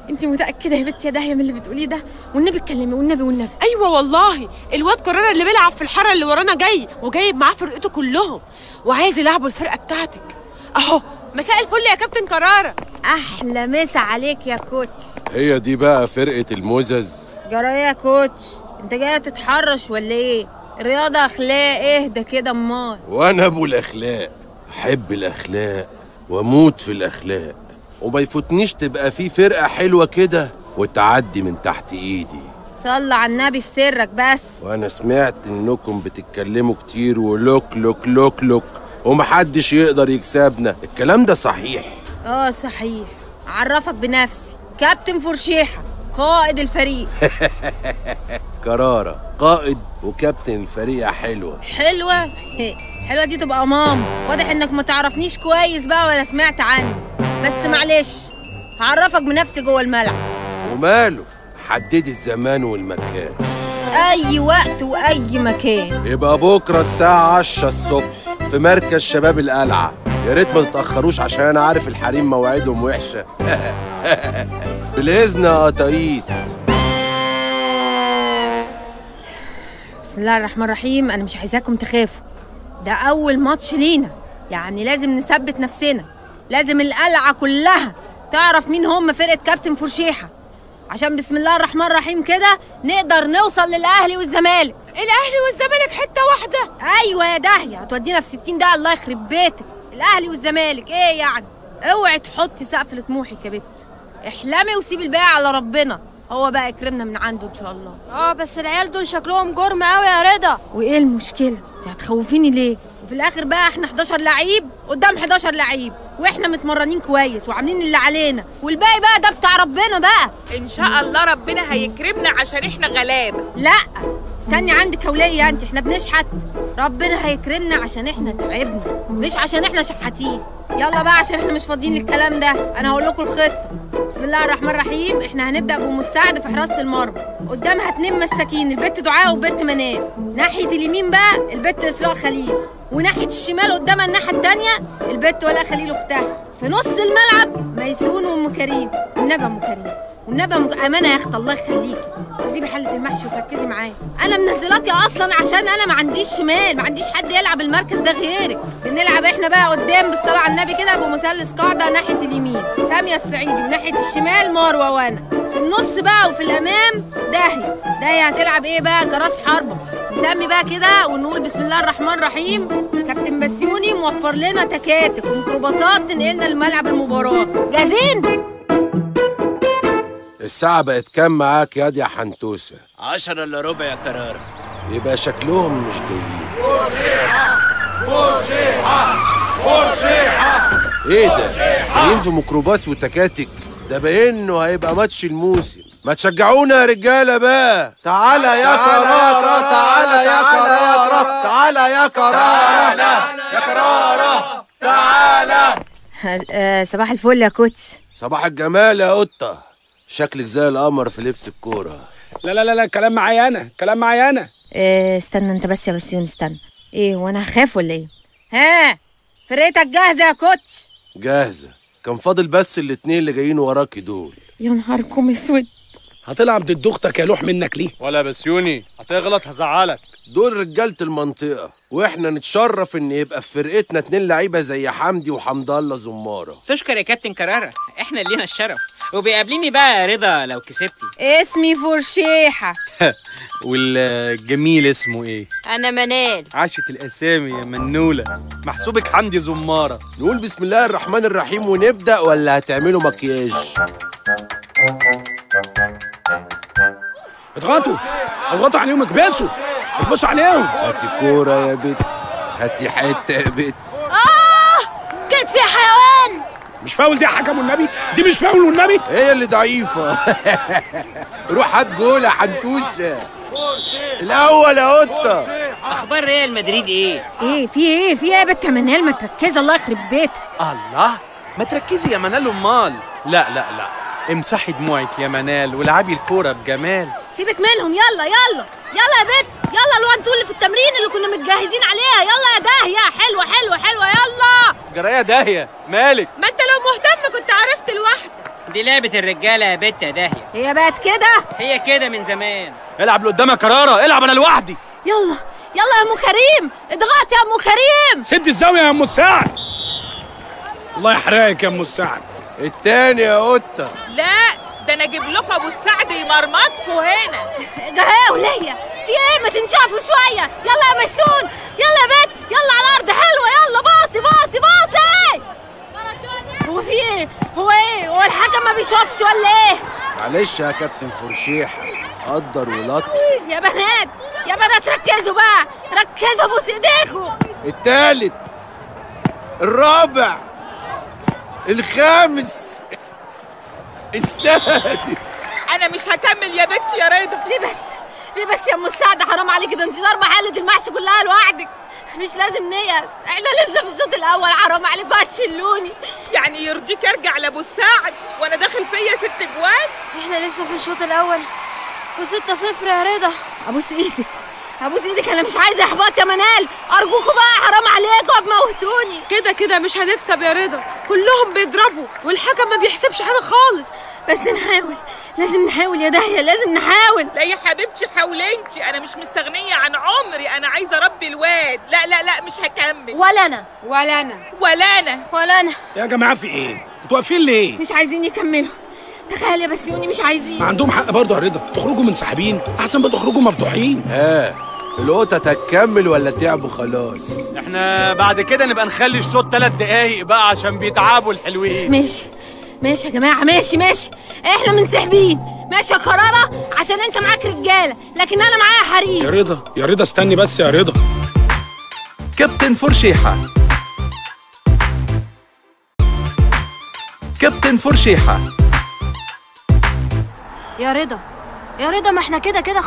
انت متاكده يا بنتي يا داهيه من اللي بتقوليه ده؟ والنبي اتكلمي والنبي. ايوه والله، الواد قرار اللي بيلعب في الحاره اللي ورانا جاي، وجايب معاه فرقته كلهم، وعايز يلعبوا الفرقه بتاعتك اهو. مساء الفل يا كابتن قراره. احلى مسا عليك يا كوتش. هي دي بقى فرقه المزز؟ جرايه يا كوتش، انت جاي تتحرش ولا ايه؟ الرياضه اخلاق، اهدى كده امال. وانا ابو الاخلاق، احب الاخلاق واموت في الاخلاق، وما يفوتنيش تبقى في فرقه حلوه كده وتعدي من تحت ايدي. صلى على النبي في سرك بس. وانا سمعت انكم بتتكلموا كتير ولوك لوك لوك لوك ومحدش يقدر يكسبنا، الكلام ده صحيح؟ صحيح. اعرفك بنفسي، كابتن فرشيحه، قائد الفريق. قراره قائد وكابتن الفريق. حلوه حلوه دي تبقى ماما. واضح انك ما تعرفنيش كويس بقى ولا سمعت عني، بس معلش هعرفك بنفسي جوه الملعب. وماله، حددي الزمان والمكان. اي وقت واي مكان. يبقى بكره الساعه 10 الصبح في مركز شباب القلعه. يا ريت ما تتاخروش عشان انا عارف الحريم مواعيدهم وحشه. بالاذن يا قطايط. بسم الله الرحمن الرحيم. انا مش عايزاكم تخافوا، ده اول ماتش لينا، يعني لازم نثبت نفسنا، لازم القلعه كلها تعرف مين هم فرقه كابتن فرشيحه، عشان بسم الله الرحمن الرحيم كده نقدر نوصل للاهلي والزمالك. الاهلي والزمالك حته واحده؟ ايوه يا داهيه، هتودينا في 60 ده الله يخرب بيتك. الاهلي والزمالك ايه يعني؟ اوعي تحطي سقف لطموحك يا بت، احلمي وسيبي الباقي على ربنا، هو بقى يكرمنا من عنده ان شاء الله. بس العيال دول شكلهم جرم قوي يا رضا. وايه المشكله؟ انت هتخوفيني ليه؟ وفي الاخر بقى احنا 11 لعيب قدام 11 لعيب، واحنا متمرنين كويس وعاملين اللي علينا، والباقي بقى ده بتاع ربنا بقى. ان شاء الله ربنا هيكرمنا عشان احنا غلابه. لا استني عندك وليه انت، احنا بنشحت، ربنا هيكرمنا عشان احنا تعبنا مش عشان احنا شحاتين. يلا بقى عشان احنا مش فاضيين للكلام ده، انا هقول لكم الخطه. بسم الله الرحمن الرحيم. احنا هنبدا بمساعده في حراسه المرمى، قدامها 2 مساكين، البت دعاء والبت منال. ناحيه اليمين بقى البت اسراء خليل، وناحيه الشمال قدامها الناحيه الثانيه البت ولا خليل اختها. في نص الملعب ميسون وام كريم. والنبي ام كريم، والنبي امانه يا اخت الله يخليكي، سيبي حله المحشي وتركزي معايا. انا منزلاكي اصلا عشان انا ما عنديش شمال، ما عنديش حد يلعب المركز ده غيرك. بنلعب احنا بقى قدام بالصلاه على النبي كده بمثلث قاعده، ناحيه اليمين ساميه السعيدي وناحيه الشمال مروه وانا، في النص بقى وفي الامام داهيه هتلعب ايه بقى؟ كراس حربه. نسمي بقى كده ونقول بسم الله الرحمن الرحيم. كابتن بسيوني موفر لنا تكاتك وميكروباصات تنقلنا لملعب المباراه. جاهزين؟ الساعة بقت كام معاك ياد يا حنتوسة؟ 10 إلا ربع يا قرارة. يبقى شكلهم مش جايين. فرشيحة ايه ده؟ جايين في ميكروباص وتكاتك؟ ده باين انه هيبقى ماتش الموسم. ما تشجعونا يا رجالة بقى. تعالى يا قرارة، تعالى يا قرارة، تعالى يا قرارة، يا قرارة تعالى. صباح الفل يا كوتش. صباح الجمال يا قطة، شكلك زي القمر في لبس الكورة. لا كلام معايا انا. استنى انت بس يا بسيون، استنى. ايه وانا هخاف ولا ايه؟ ها فرقتك جاهزة يا كوتش؟ جاهزة، كان فاضل بس الاتنين اللي جايين وراكي دول. يا نهاركم اسود. هتلعب ضد اختك يا لوح منك ليه؟ ولا بسيوني هتغلط هزعلك. دول رجالة المنطقة، واحنا نتشرف ان يبقى في فرقتنا 2 لعيبة زي حمدي وحمد الله زمارة. تشكر يا كابتن قرارة، احنا اللي لينا الشرف. وبيقابليني بقى يا رضا لو كسبتي. اسمي فرشيحة. والجميل اسمه ايه؟ انا منال. عاشت الاسامي يا منولة، محسوبك حمدي زمارة. نقول بسم الله الرحمن الرحيم ونبدأ ولا هتعملوا مكياج؟ اضغطوا عليهم، اكبسوا عليهم. هاتي كورة يا بت، هاتي حتة يا بت. كانت فيها حيوان. مش فاول دي يا حكم والنبي، دي مش فاول والنبي. هي اللي ضعيفة. روح هات جول يا حنتوسة. الأول يا قطة. أخبار ريال مدريد إيه؟ في إيه يا بت منال؟ ما تركزي الله يخرب بيتك. الله، ما تركزي يا منال أمال. لا امسحي دموعك يا منال والعبي الكورة بجمال. سيبك منهم، يلا يا بت، يلا الوان اللي في التمرين اللي كنا متجهزين عليها. يلا يا داهية، حلوة يلا. جرايه داهية، مالك؟ ما انت لو مهتم كنت عرفت لوحدك. دي لعبة الرجالة يا بت يا داهية. هي بقت كده؟ هي كده من زمان. العب اللي قدامك يا كرارة، العب انا لوحدي. يلا يلا يا ام كريم، اضغط يا ام كريم. سد الزاويه يا ام السعد. الله يحرقك يا ام السعد. التاني يا قطه. لا ده انا اجيب لكم ابو السعد يمرمطكوا هنا. جهاء وليا في ايه؟ ما تنشافوا شويه. يلا يا ميسون، يلا يا بت، يلا على الارض حلوه، يلا باصي باصي باصي. هو في ايه؟ هو ايه؟ هو الحكم ما بيشوفش ولا ايه؟ معلش يا كابتن فرشيحه، قدر ولطف. يا بنات يا بنات ركزوا بقى، ركزوا، بوس ايديكم. التالت، الرابع، الخامس، السادس. انا مش هكمل يا بنتي يا رضا. ليه بس؟ ليه بس يا ام السعده؟ حرام عليكي، ده انت ضاربه حاله المحشي كلها لوحدك. مش لازم نيأس، احنا لسه في الشوط الاول، حرام عليكم هتشلوني. يعني يرضيك ارجع لابو السعد وانا داخل فيا 6 جوان؟ احنا لسه في الشوط الاول و6-0 يا رضا. ابوس ايدك، ابوس ايدك، انا مش عايزه احباط يا منال، ارجوكوا بقى، حرام عليكم هتموتوني. كده كده مش هنكسب يا رضا، كلهم بيضربوا والحكم ما بيحسبش حاجه خالص. بس نحاول، لازم نحاول يا داهيه، لازم نحاول. لا يا حبيبتي حاولي انت، انا مش مستغنيه عن عمري، انا عايزه اربي الواد. لا لا لا مش هكمل. ولا انا ولا انا ولا انا ولا انا. يا جماعه في ايه؟ انتوا واقفين ليه؟ مش عايزين يكملوا. تخيل يا بسيوني، مش عايزين. ما عندهم حق برضه يا رضا، تخرجوا منسحبين احسن ما تخرجوا مفضوحين. القطط هتكمل ولا تعبوا خلاص؟ احنا بعد كده نبقى نخلي الشوط 3 دقايق بقى عشان بيتعبوا الحلوين. ماشي ماشي يا جماعه، ماشي ماشي، احنا منسحبين. ماشي يا كرارة، عشان انت معاك رجاله لكن انا معايا حريم. يا رضا يا رضا استني بس يا رضا. كابتن فرشيحة، كابتن فرشيحة. يا رضا يا رضا، ما احنا كده كده